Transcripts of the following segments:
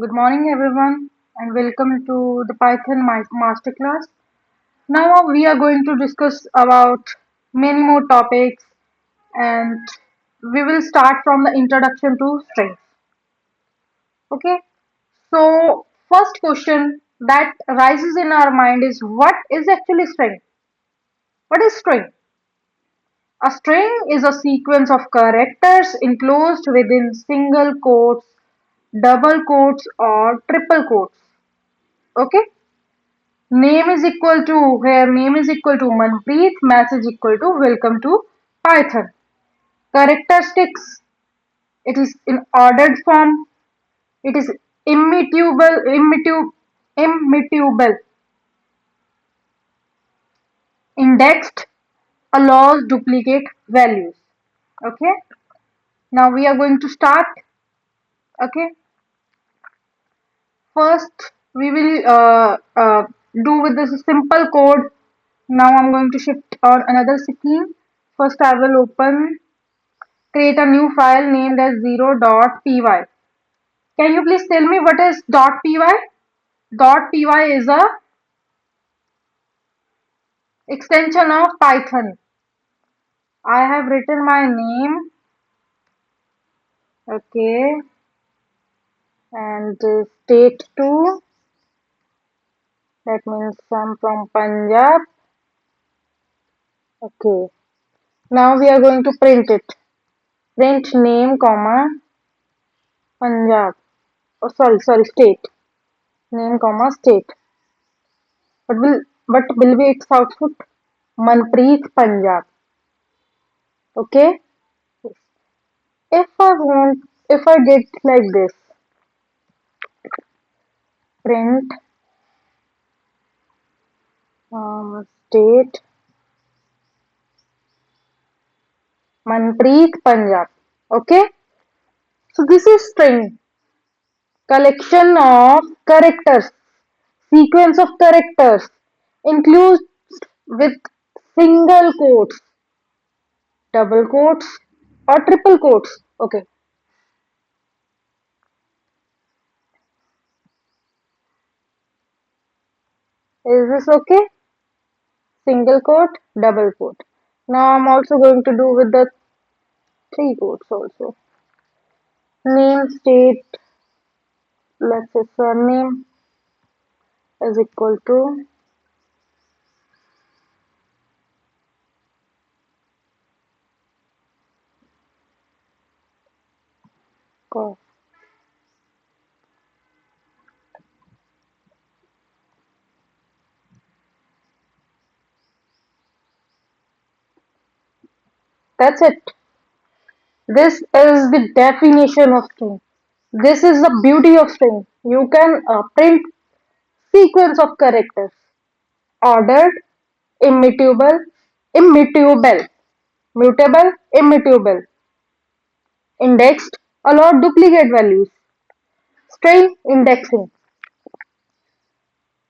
Good morning, everyone, and welcome to the Python Masterclass. Now we are going to discuss about many more topics, and we will start from the introduction to strings. Okay. So first question that rises in our mind is what is actually string? What is string? A string is a sequence of characters enclosed within single quotes, double quotes, or triple quotes. Okay. Name is equal to here name is equal to Manpreet, message equal to welcome to Python. Characteristics, it is in ordered form, it is immutable, indexed, allows duplicate values. Okay, now we are going to start. Okay, first we will do with this simple code. Now I'm going to shift on another screen. First I will open create a new file named as 0.py. Can you please tell me what is .py? .py is a extension of Python. I have written my name, okay, and state 2, that means I'm from Punjab, okay. Now we are going to print it. Print name, comma, Punjab. Oh, sorry, state. Name, comma, state. What will be its output? Manpreet Punjab. Okay. If I did like this, print state Manpreet Punjab. Okay. So this is string, collection of characters, sequence of characters, includes with single quotes, double quotes, or triple quotes. Okay. Is this okay? Single quote, double quote. Now I'm also going to do with the three quotes also. Name, state, let's say surname is equal to co- that's it. This is the definition of string. This is the beauty of string. You can print sequence of characters, ordered, immutable, immutable, mutable, immutable, indexed, allow duplicate values, string indexing.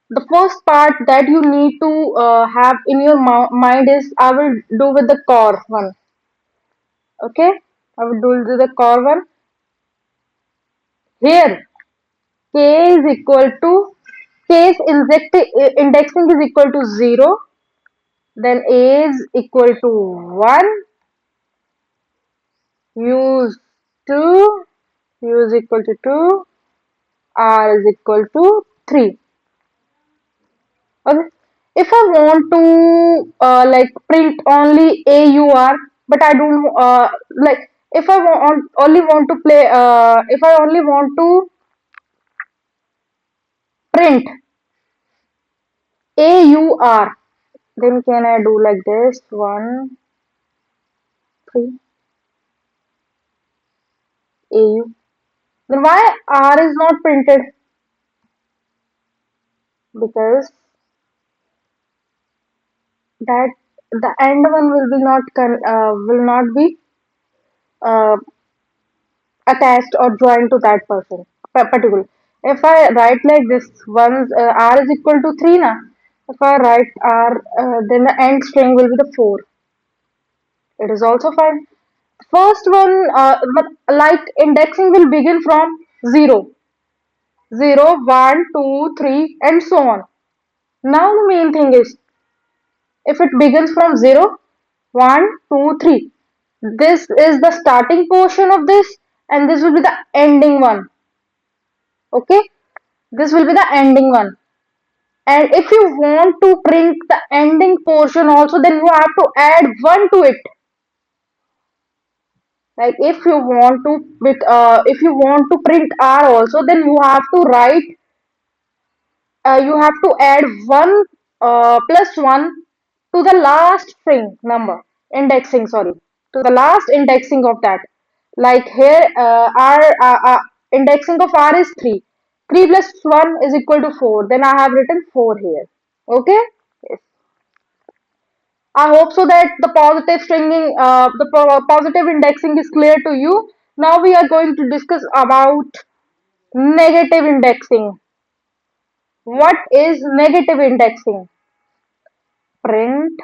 The first part that you need to have in your mind is I will do with the core one. Okay, I will do with the core one. Here, k is equal to case indexing is equal to 0, then a is equal to 1, use 2, u is equal to 2, r is equal to 3. Okay. If I want to like print only AUR, but I don't like if I only want to play if I only want to print AUR, then can I do like this 1 3 AU? Then why R is not printed? Because that the end one will not be uh, attached or joined to that person particular. If I write like this, once R is equal to 3 na. If I write R, then the end string will be the 4. It is also fine. First one, but like indexing will begin from 0. 0, 1, 2, 3, and so on. Now the main thing is, if it begins from 0, 1, 2, 3, this is the starting portion of this, and this will be the ending one. Okay, this will be the ending one. And if you want to print the ending portion also, then you have to add 1 to it. Like if you want to print R also, then you have to add 1 plus 1 to the last string number, indexing, sorry, to the last indexing of that. Like here, indexing of R is 3. 3 plus 1 is equal to 4. Then I have written 4 here. Okay? Yes. I hope so that the positive indexing is clear to you. Now we are going to discuss about negative indexing. What is negative indexing? Print.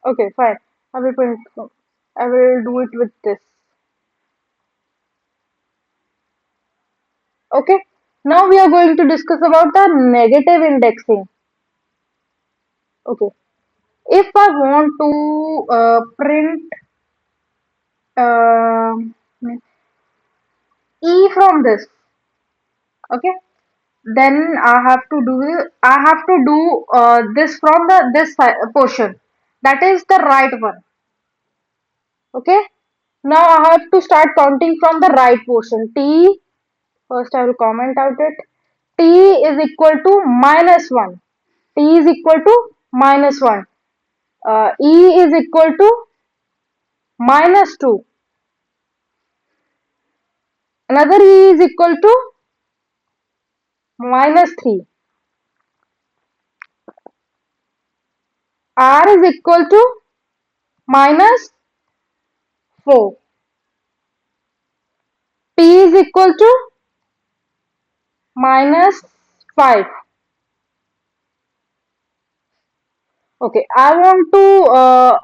Okay, fine. I will print. I will do it with this. Okay. Now we are going to discuss about the negative indexing. Okay. If I want to print uh, E from this, okay, then I have to do this from portion, that is the right one. Okay, now I have to start counting from the right portion. T, first I will comment out it. T is equal to minus 1. T is equal to minus 1. E is equal to minus 2. Another E is equal to minus 3. R is equal to minus 4. P is equal to minus 5. Okay, I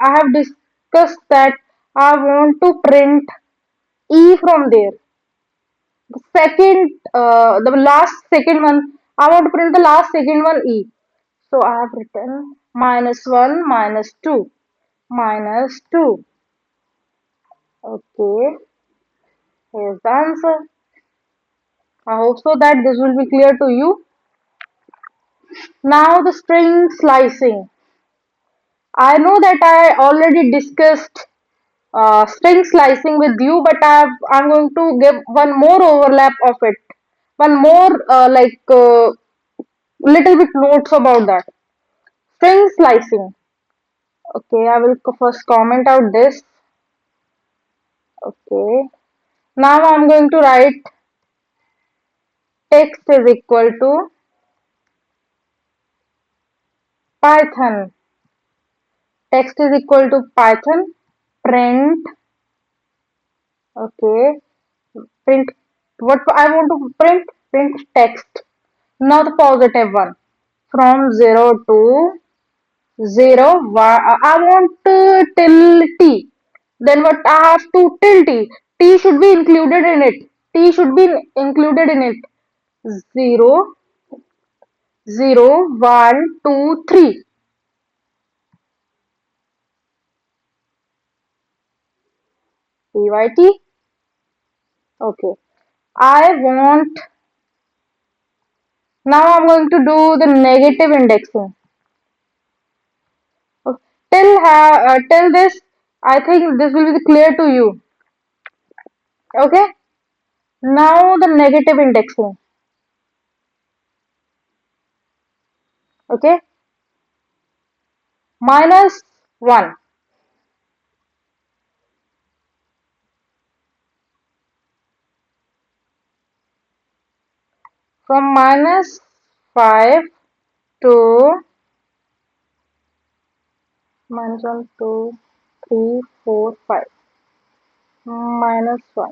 have discussed that I want to print E from there. The last second one, I want to print the last second one E. So I have written minus 1, minus 2, minus 2. Okay, here's the answer. I hope so that this will be clear to you. Now the string slicing. I know that I already discussed string slicing with you, but I'm going to give one more overlap of it, one more little bit notes about that. String slicing. Okay, I will first comment out this. Okay, now I'm going to write text is equal to Python. Text is equal to Python. Print. Okay, print. What I want to print? Print text. Now the positive one. From 0 to 0, I want till t. Then what I have to till t. T should be included in it. T should be included in it. 0, 0, 1, 2, 3. Pyt. Okay. I want, now I'm going to do the negative indexing. Okay. Till this, I think this will be clear to you. Okay. Now the negative indexing. Okay. Minus 1. From minus 5 to minus 1, 2, 3, 4, 5. Minus 1.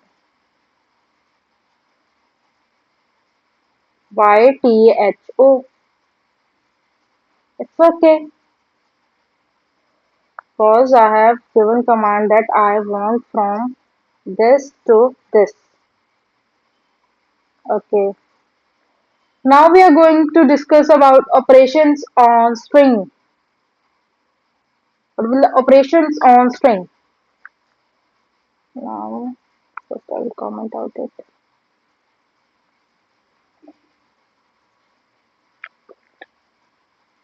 YTHO. It's okay. Because I have given command that I want from this to this. Okay. Now we are going to discuss about operations on string. What will the operations on string? Now, first I will comment out it.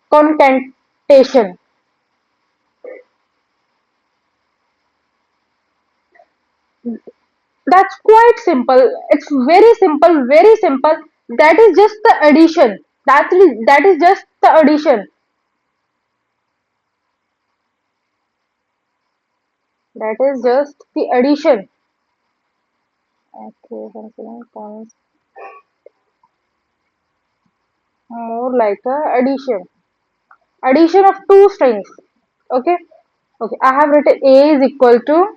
Concatenation. That's quite simple. It's very simple, very simple. That is just the addition. That is just the addition. That is just the addition. Okay, something comes more like a addition. Addition of two strings. Okay. Okay. I have written A is equal to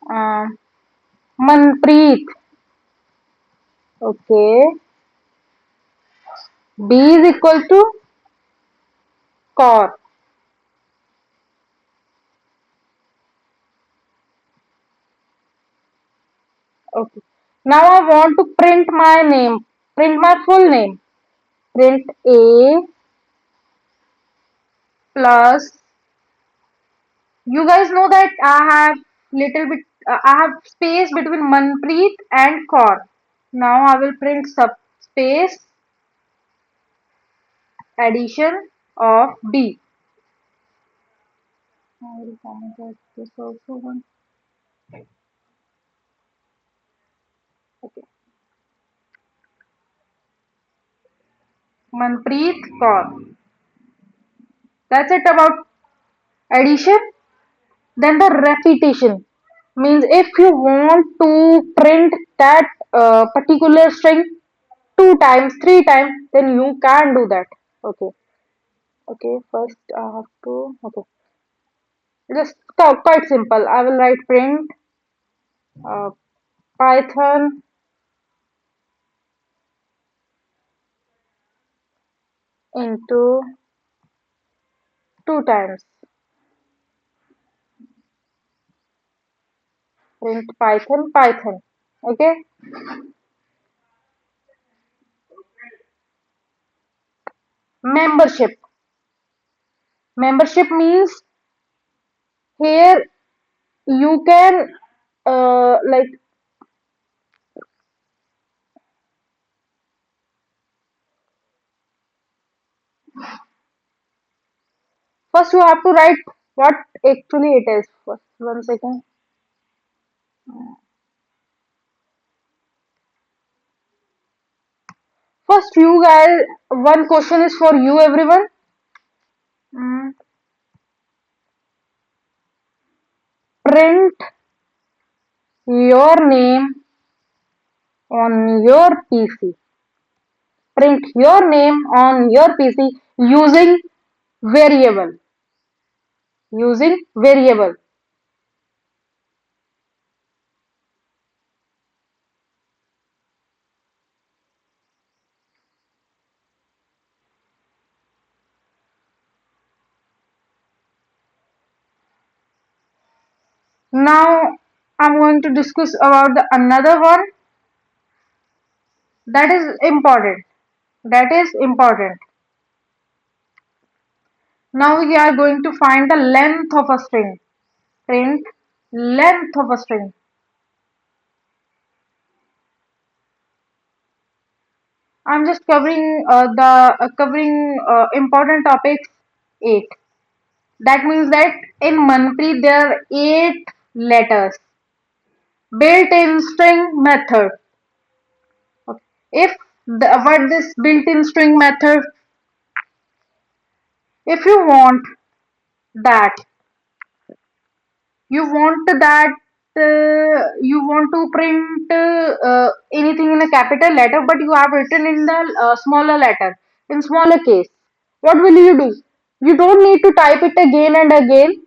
uh, Manpreet. Okay. B is equal to Kaur. Okay. Now I want to print my name. Print my full name. Print A plus. You guys know that I have little bit. I have space between Manpreet and Kaur. Now I will print subspace addition of B. I will comment out this also one. Okay. Manpreet Kaur. That's it about addition. Then the repetition means if you want to print that particular string two times, three times, then you can do that. Okay. Okay. First, I have to. Okay. Just quite simple. I will write print uh, Python into two times. Print Python. Okay. Membership. Membership means here you can like first you have to write what actually it is. First, 1 second. First, you guys, one question is for you, everyone. Mm, Print your name on your PC. Print your name on your PC using variable. Using variable. Now, I'm going to discuss about the another one that is important. That is important. Now we are going to find the length of a string. Print length of a string. I'm just covering the covering important topics 8. That means that in Manpreet there are 8 letters. Built-in string method. Okay. If what this built-in string method, if that you want to print anything in a capital letter, but you have written in the smaller letter, in smaller case. What will you do? You don't need to type it again and again.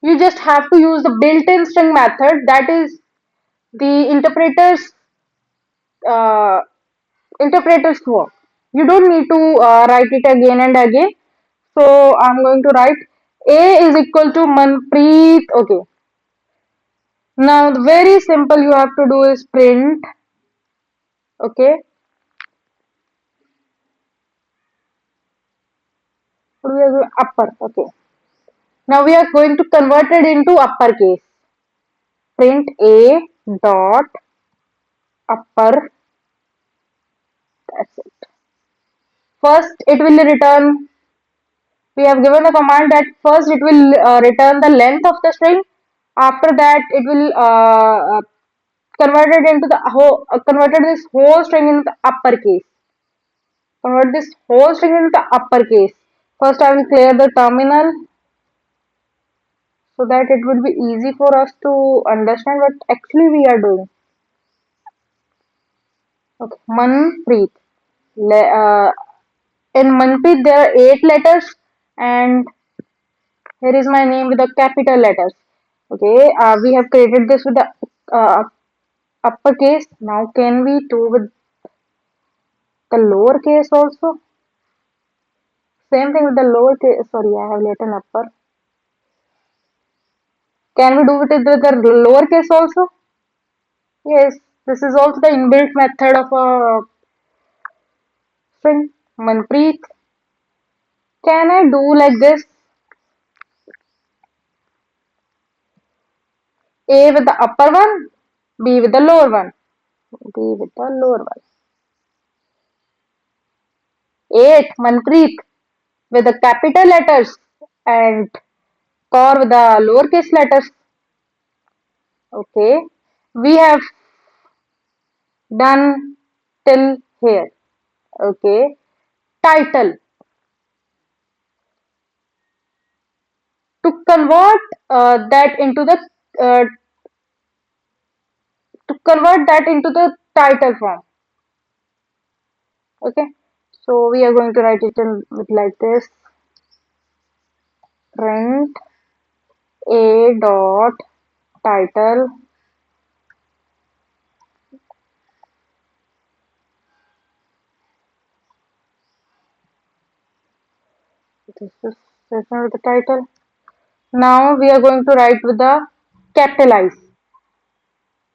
You just have to use the built-in string method. That is the uh, interpreter's work. You don't need to write it again and again. So I'm going to write A is equal to Manpreet. Okay. Now, very simple you have to do is print, okay, What we are going upper. Okay. Now we are going to convert it into uppercase. Print A dot upper. That's it. First, it will return. We have given the command that first it will return the length of the string. After that, it will converted into the whole converted this whole string into uppercase. Convert this whole string into uppercase. First, I will clear the terminal so that it would be easy for us to understand what actually we are doing. Okay, Manpreet. In Manpreet, there are 8 letters, and here is my name with the capital letters. Okay, we have created this with the uh, uppercase. Now, can we do with the lowercase also? Same thing with the lowercase. Sorry, I have written upper. Can we do it with the lowercase also? Yes, this is also the inbuilt method of a string. Manpreet, can I do like this? A with the upper one, B with the lower one, B with the lower one. 8, Manpreet with the capital letters and Kaur with the lowercase letters. Okay, we have done till here. Okay, title. To convert that into the uh, the title form. Okay, so we are going to write it in with like this: print a dot title. This is the title. Now we are going to write with the capitalize.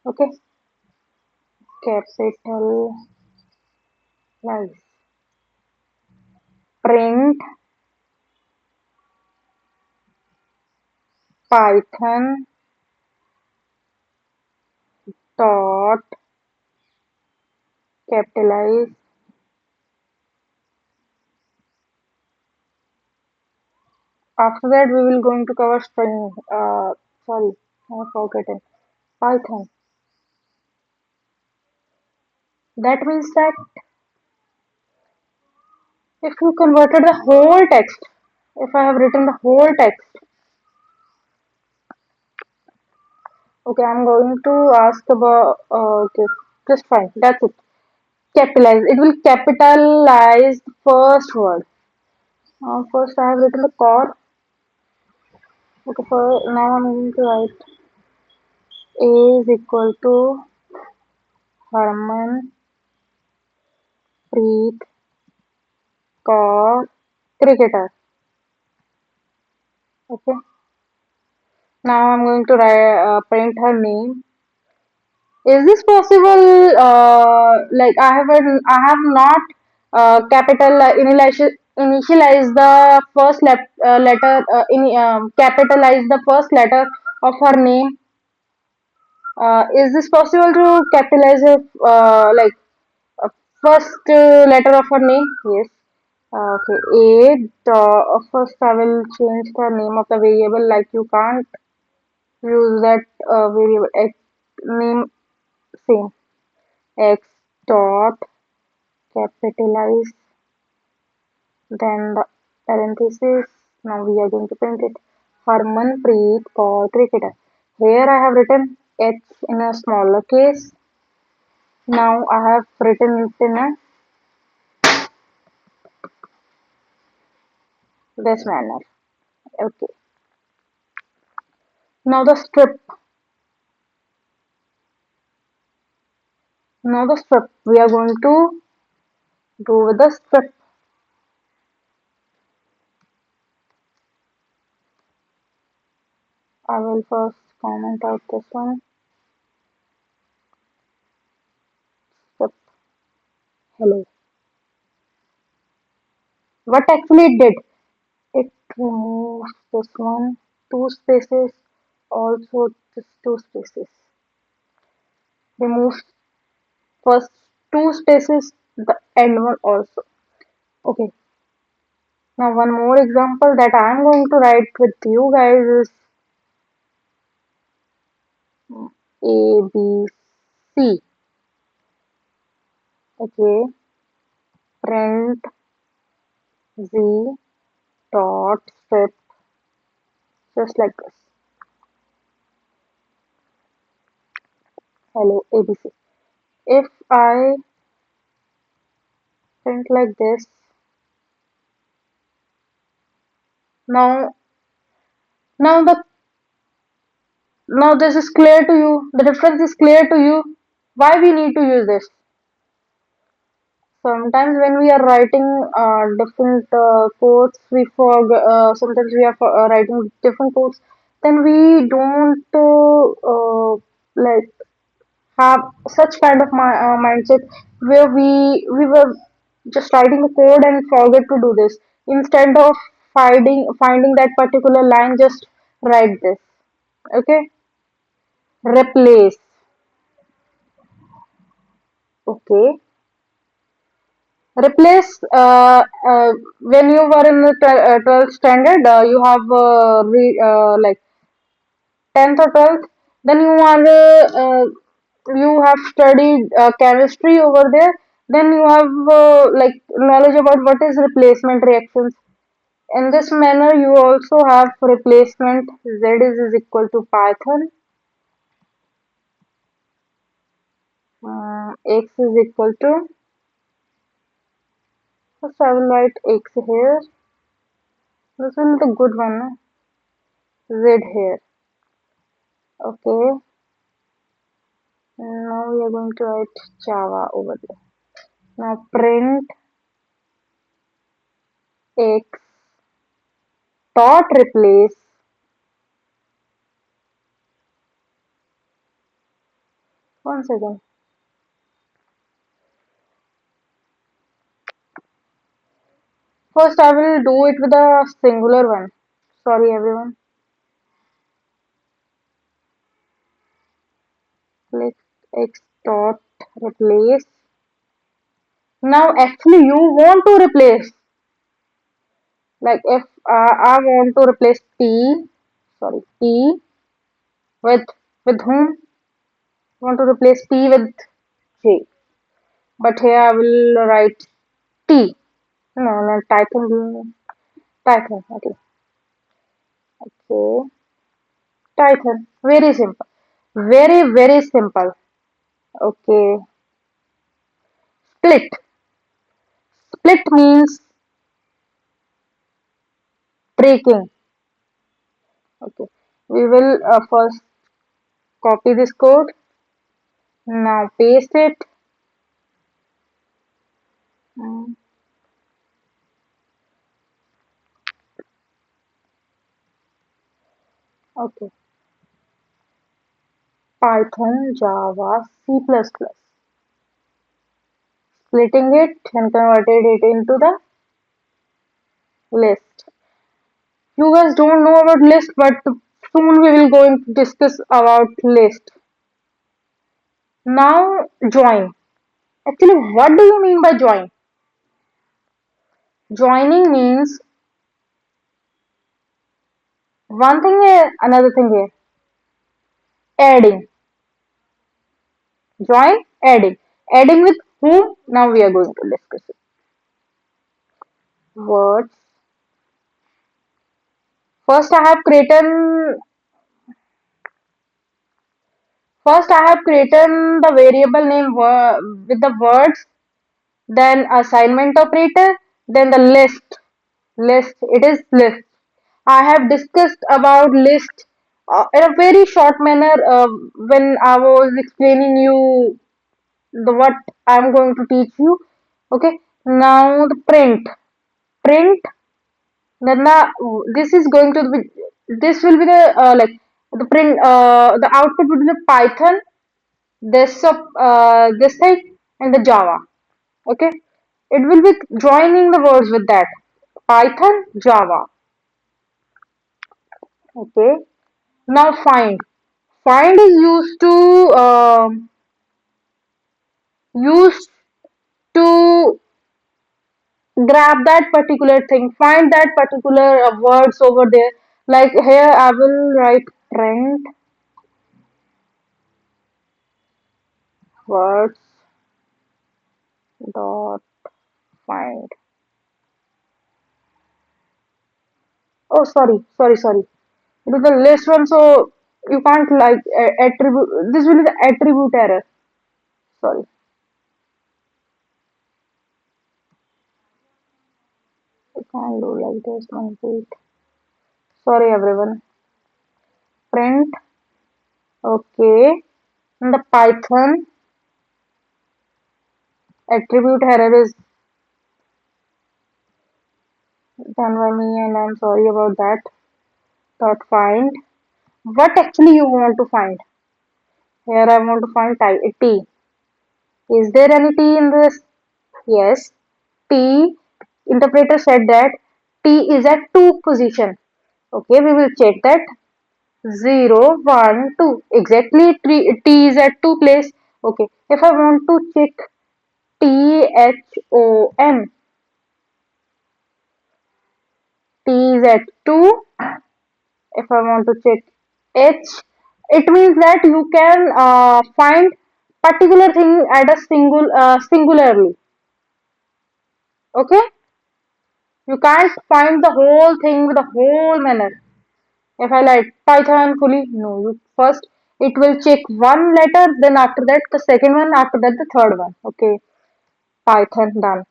Okay, capitalize. Print Python dot capitalize. After that, we will going to cover string. Sorry, I forgot it. Python. That means that if you converted the whole text, if I have written the whole text, okay, I'm going to ask about, okay, just fine, that's it. Capitalize, it will capitalize the first word. First, I have written the core. Okay, now I'm going to write A is equal to Harman Preet Kaur cricketer. Okay, now I'm going to print her name. Is this possible? Like I have not initialize the first letter capitalize the first letter of her name. Is this possible to capitalize like uh, first letter of her name? Yes. Okay. First, I will change the name of the variable. Like you can't use that variable name same. X dot capitalize then the parenthesis. Now we are going to print it. Harmanpreet Kaur cricketer. Here I have written H in a smaller case. Now I have written it in a this manner. Okay. Now the strip. Now the strip. We are going to do with the strip. I will first comment out this one. Strip. Hello. What actually it did? It removes this one, two spaces, also this two spaces. Removes first two spaces, the end one also. Okay, now one more example that I'm going to write with you guys is A, B, C. Okay, print Z dot strip just like this. Hello, ABC. If I print like this, now now the now this is clear to you. The difference is clear to you. Why we need to use this? Sometimes when we are writing different codes, we sometimes we are writing different codes. Then we don't like have such kind of mindset where we were just writing the code and forget to do this. Instead of finding that particular line, just write this. Okay, replace. Okay, replace when you were in the 12th standard, you have like 10th or 12th, then you have studied chemistry over there, then you have like knowledge about what is replacement reactions. In this manner you also have replacement. Z is equal to Python, X is equal to, first I will write X here, this will be the good one, no? Z here. Okay, now we are going to write Java over there. Now print X dot replace. One second. First, I will do it with a singular one. Sorry, everyone. Click X dot replace. Now, actually, you want to replace. Like if I want to replace P with whom? I want to replace P with J. But here I will write T. No, no, Python. Okay, okay. Python. Very simple. Very simple. Okay. Split. Split means breaking. Okay. We will first copy this code. Now paste it. Mm, Okay. Python, Java, C++. Splitting it and converted it into the list. You guys don't know about list, but soon we will going to discuss about list. Now join. Actually, what do you mean by join? Joining means one thing here, another thing here. Adding. Join, adding. Adding with whom? Now we are going to discuss it. Words. First I have created First I have created the variable name with the words, then assignment operator, then the list. List. It is list. I have discussed about list in a very short manner when I was explaining you the what I'm going to teach you. Okay. Now the print. Print. Then this is going to be, this will be the like the print, the output would be the Python, this thing, and the Java. Okay, it will be joining the words with that Python, Java. Okay. Now find. Find is used to grab that particular thing. Find that particular words over there. Like here, I will write print words dot find. Oh, sorry. It is the list one, so you can't like attribute. This will be the attribute error. Sorry, I can't do like this one. Wait. Sorry, everyone. Print. Okay. In the Python attribute error is done by me, and I'm sorry about that. Dot find. What actually you want to find? Here I want to find T. Is there any T in this? Yes. T. Interpreter said that T is at 2 position. Okay, we will check that. 0, 1, 2. Exactly, T is at 2 place. Okay, if I want to check THOM, T is at 2. If I want to check H, it means that you can find particular thing at a singularly. Okay, you can't find the whole thing with the whole manner. If I like Python fully, no. You first it will check one letter, then after that the second one, after that the third one. Okay, Python done.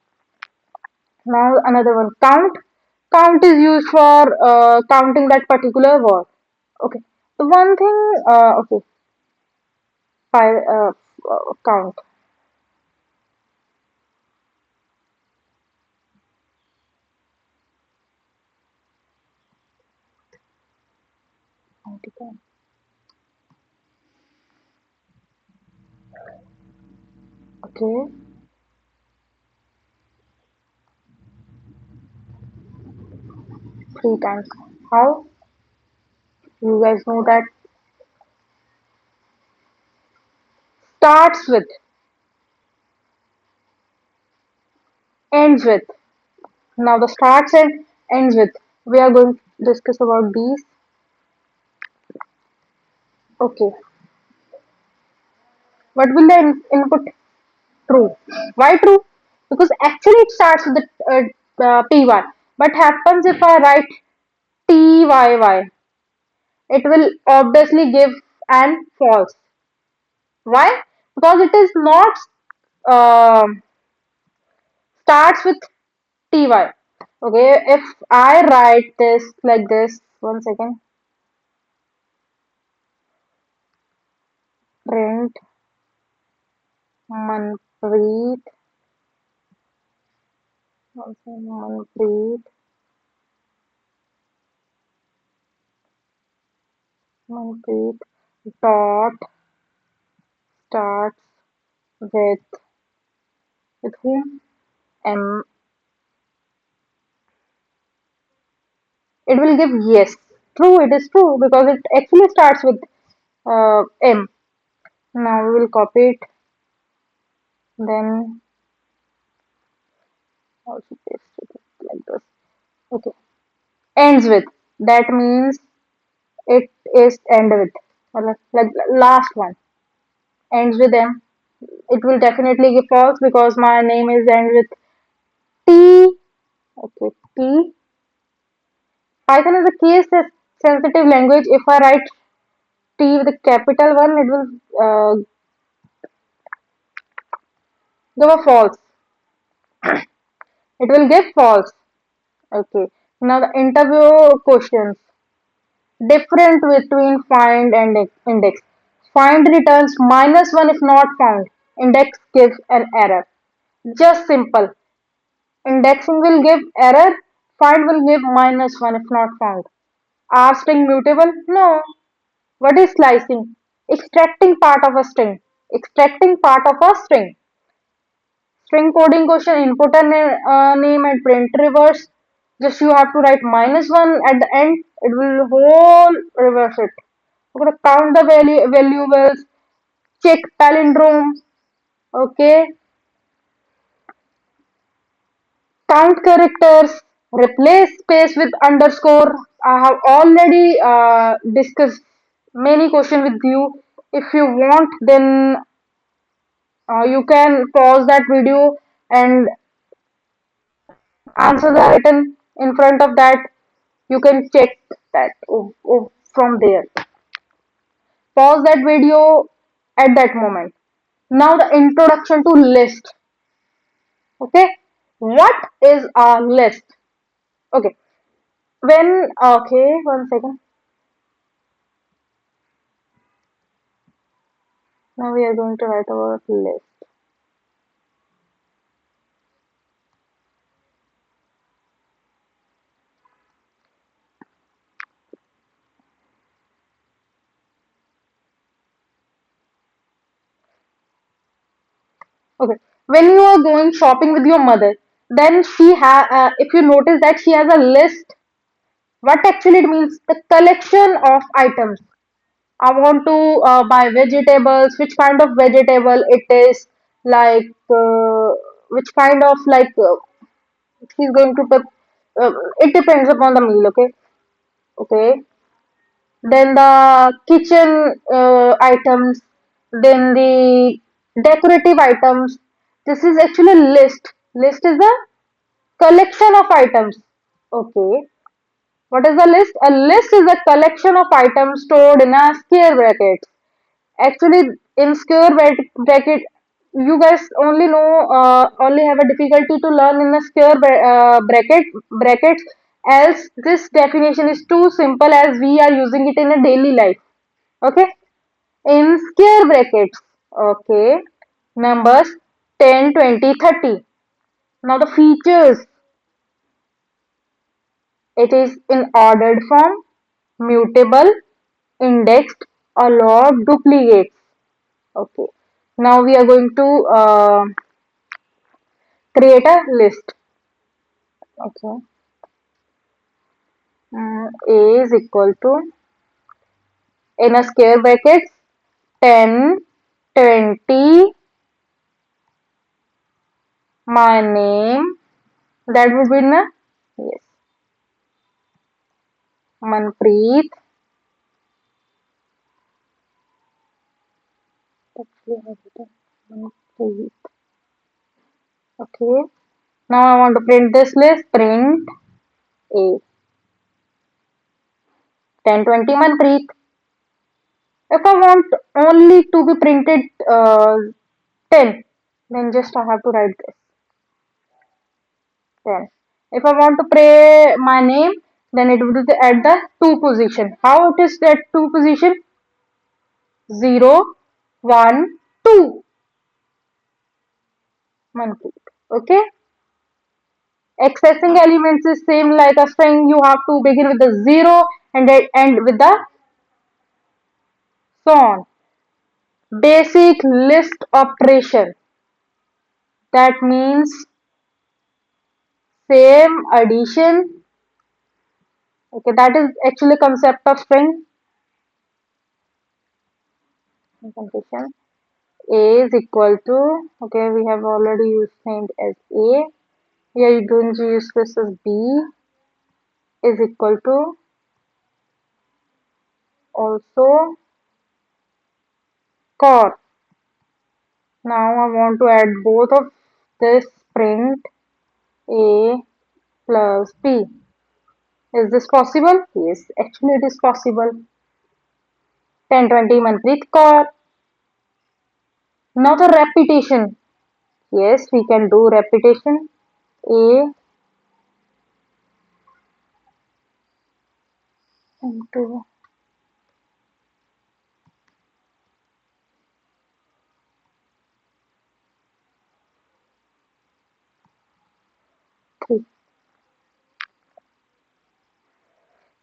Now another one, count. Count is used for counting that particular word. Okay. The one thing, okay, count. Okay, 3 times. How? You guys know that starts with, ends with. Now the starts and ends with. We are going to discuss about these. Okay. What will the input? True. Why true? Because actually it starts with py. What happens if I write tyy? It will obviously give an false. Why? Because it is not starts with ty. Okay, if I write this like this, 1 second, print Manpreet, Manpreet, Manpreet dot starts with whom? M. It will give yes. True, it is true because it actually starts with M. Now we will copy it, then also paste it like this. Okay. Ends with. That means it is end with. Like last one. Ends with M. It will definitely give false because my name is end with T. Okay, T. Python is a case sensitive language. If I write T with a capital one, it will give a false. It will give false. Okay. Now the interview questions. Different between find and index. Find returns -1 if not found. Index gives an error. Just simple. Indexing will give error. Find will give -1 if not found. Are string mutable? No. What is slicing? Extracting part of a string. Extracting part of a string. String coding question, input a name and print reverse. Just you have to write -1 at the end. It will whole reverse it. We're gonna count the valuables, check palindrome, okay, count characters, replace space with underscore. I have already discussed many questions with you. If you want, then you can pause that video and answer the written in front of that. You can check that from there. Pause that video at that moment. Now the introduction to list. Okay, what is a list? Okay, one second. Now we are going to write our list. Okay, when you are going shopping with your mother, then if you notice that she has a list, what actually it means? The collection of items. I want to buy vegetables. Which kind of vegetable it is? Like which kind of she's going to put. It depends upon the meal. Okay, okay. Then the kitchen items. Then the decorative items. This is actually a list. List is a collection of items. Okay. What is a list? A list is a collection of items stored in a square bracket. Actually, in bracket, you guys only have a difficulty to learn in the brackets. Else, this definition is too simple as we are using it in a daily life. Okay, in square brackets. Okay, numbers 10, 20, 30. Now the features. It is in ordered form, mutable, indexed, or log duplicates. Okay. Now we are going to create a list. Okay. A is equal to in a square brackets 10, 20, my name. That would be na yes. Manpreet. Actually, I have written Manpreet. Okay. Now I want to print this list. Print A. 10, 20 Manpreet. If I want only to be printed 10, then just I have to write this 10. If I want to pray my name, then it would be at the 2 position. How it is at 2 position? 0, 1, 2. Manpreet. Okay. Accessing elements is same like a string. You have to begin with the 0 and end with the so on. Basic list operation. That means same addition. Okay, that is actually concept of string. Condition. A is equal to, okay, we have already used named as A. We are going to use this as B is equal to also core. Now I want to add both of this print A plus B. Is this possible? Yes, actually it is possible. 10, 20 Manpreet core. Now the repetition. Yes, we can do repetition. A into 3.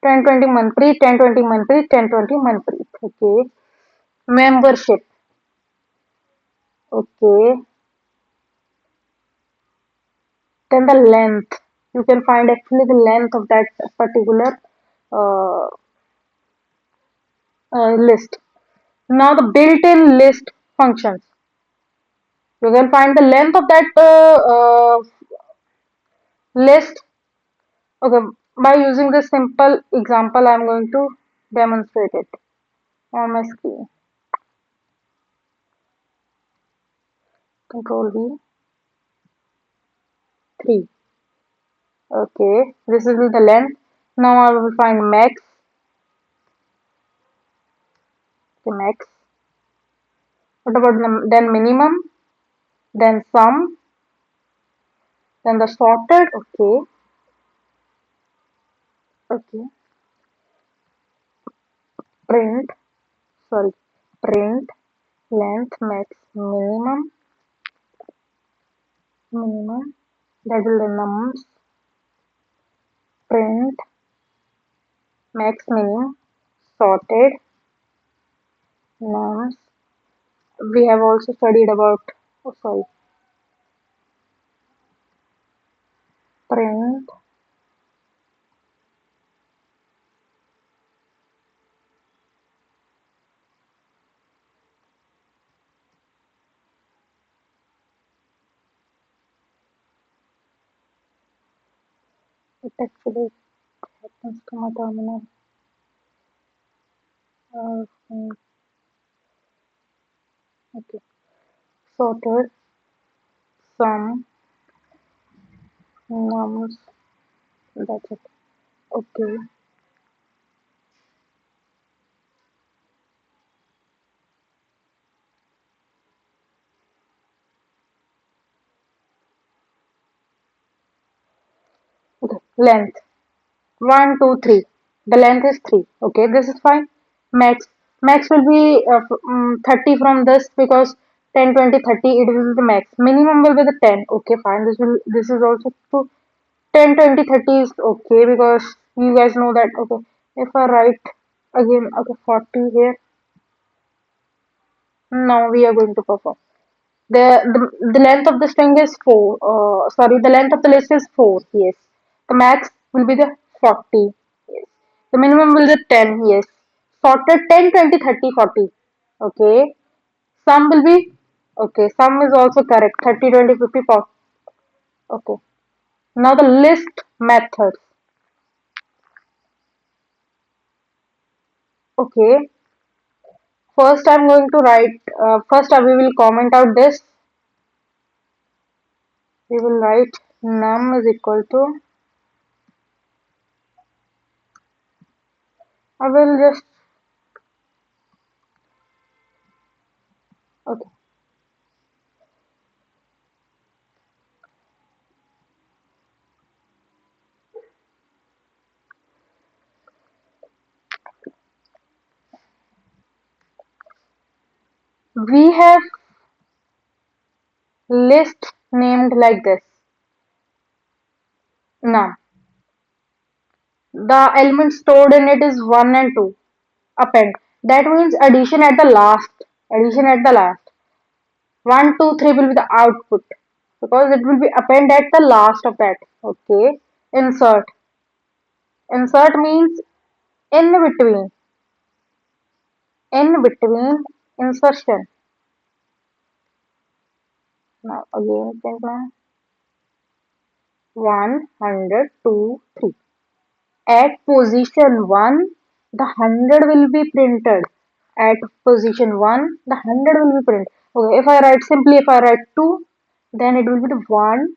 10, 20 Manpreet, 10, 20 Manpreet, 10, 20 Manpreet. Okay. Membership. Okay. Then the length. You can find actually the length of that particular uh, list. Now the built-in list functions. You can find the length of that list. Okay, by using this simple example, I'm going to demonstrate it on my screen. Control V, 3. Okay, this is the length. Now I will find max. Okay, max. What about then minimum? Then sum. Then the sorted. Okay, okay. Print. Sorry. Print length max minimum. Minimum. That will the nums. Print max minimum. Sorted nums. We have also studied about. Oh, sorry. Print. It actually happens to my terminal. Okay. Sorted sum nums. That's it. Okay. Okay. Length. 1, 2, 3. The length is 3. Okay, this is fine. Max. Max will be 30 from this because 10, 20, 30. It will be the max. Minimum will be the 10. Okay, fine. This is also true. 10, 20, 30 is okay because you guys know that. Okay, if I write again, okay, 40 here. Now we are going to perform. The length of the string is 4. Sorry, the length of the list is 4. Yes. The max will be the 40. Yes. The minimum will be the 10. Yes. Sorted 10, 20, 30, 40. Okay. Sum will be, okay. Sum is also correct. 30, 20, 50, 40. Okay. Now the list methods. Okay. First I'm going to write, first we will comment out this. We will write num is equal to, I will just, okay. We have list named like this. Now, the element stored in it is 1 and 2. Append. That means addition at the last. Addition at the last. 1, 2, 3 will be the output. Because it will be append at the last of that. Okay. Insert. Insert means in between. In between insertion. Now again, 100, 2, 3. At position 1, the 100 will be printed. At position 1, the 100 will be printed. Okay, if I write 2, then it will be the 1,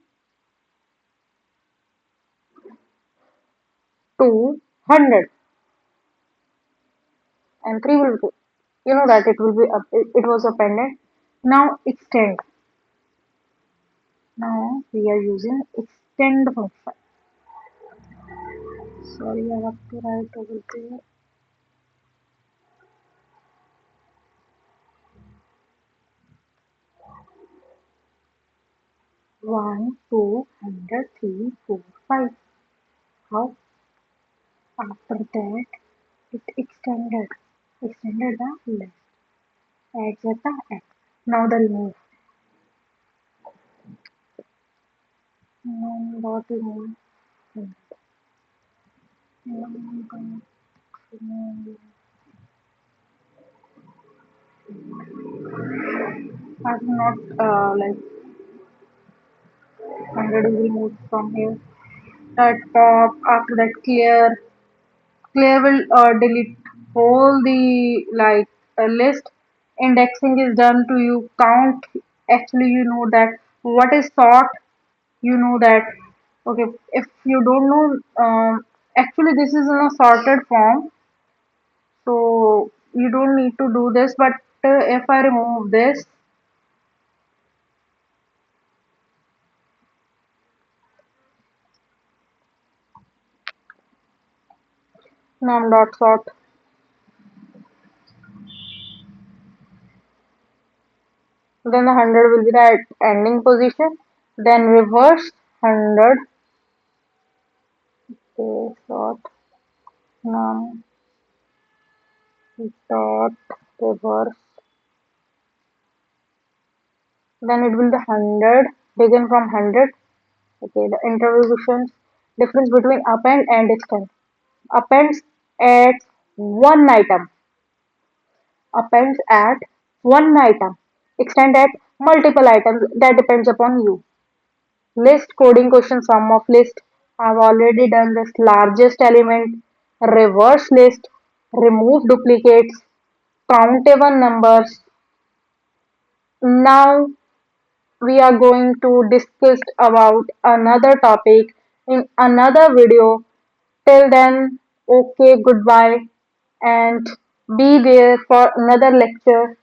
2, 100. And 3 will be, you know that it will be, it was appended. Now extend. Now we are using extend function. Sorry, I have to write over there. 1, 2, 100, 3, 4, 5. How? After that, it extended the list. Adds at the end. Now the remove. Now dot remove. I will not like 100 is removed from here. That pop after that clear will delete all the like list. Indexing is done to you count. Actually, you know that what is sort. You know that okay. If you don't know, actually this is in a sorted form, so you don't need to do this. But if I remove this, num dot sort, then the 100 will be the ending position. Then reverse 100 sort num dot reverse. Then it will be 100 begin from 100. Okay, the interrogation difference between append and extend. Appends at one item. Appends at one item. Extend at multiple items. That depends upon you. List coding question sum of list. I've already done this. Largest element. Reverse list. Remove duplicates. Countable numbers. Now we are going to discuss about another topic in another video. Till then, okay, goodbye, and be there for another lecture.